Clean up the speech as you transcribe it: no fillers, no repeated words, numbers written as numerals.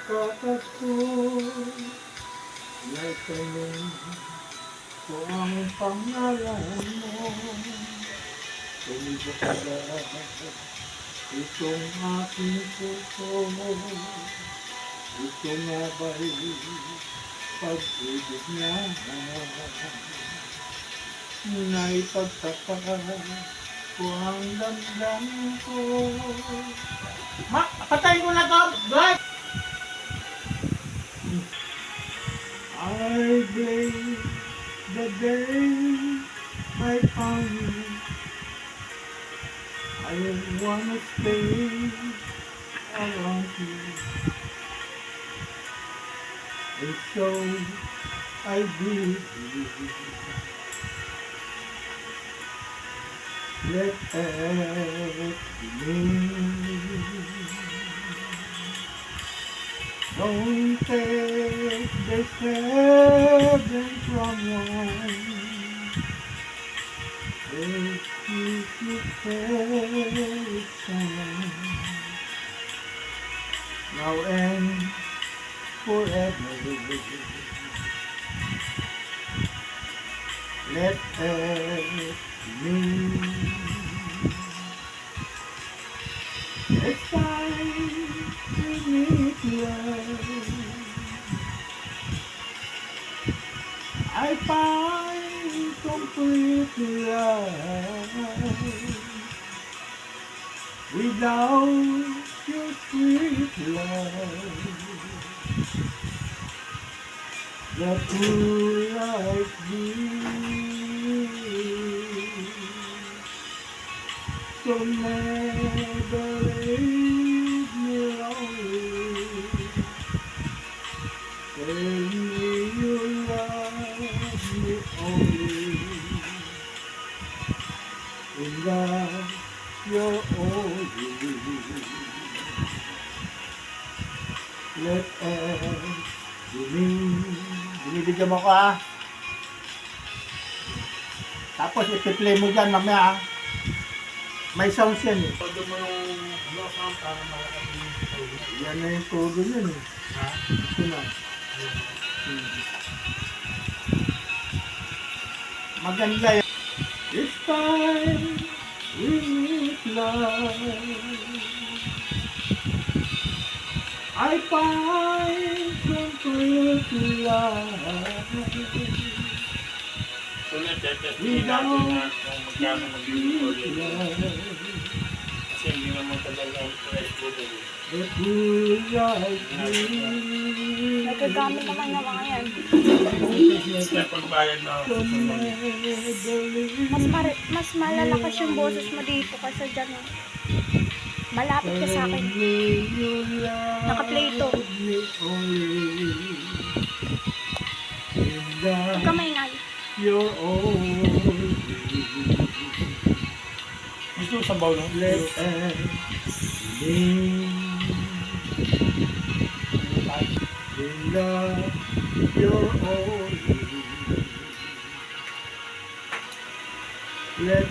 pagkatakoy ay tanong ko ang pangalan mo. Tumibok ka ba itong aking puso? Ito nga ba'y pag-ibig niya na ipagtaka ko ang damdamin ko? Patayin ko na to, guys! I blame the day I found you. I wanna stay around you, and so I did. Let it be. Don't take this heaven from one. If you carry someone now and forever, let it be. It's time we meet love. I find complete love without your sweet love. The fool like me, so never leave me lonely. Tell me you love me only, and that you're only. Let us binibigyan mo ko ah. Tapos ipi-play mo dyan mamaya ah. May sounds yan eh. Todo mo yung sound para malakas yung todo. Yan na yung todo yun eh. Ha? Ito na. Maganda yan. This time we meet love. I find complete love. So, na-testingin natin na kung magkano mag-record yun. Kasi hindi naman talaga ang price ko dali. The fool like me. Nagagamit naman na mga yan. Sa pagbayad na ako. Mas malalakas yung boses mo dito kaysa dyan. Eh. Malapit ka sa akin. Naka-play ito. Huwag ka maingay. You're always Gusto sa baw lang. let me in love. You're always let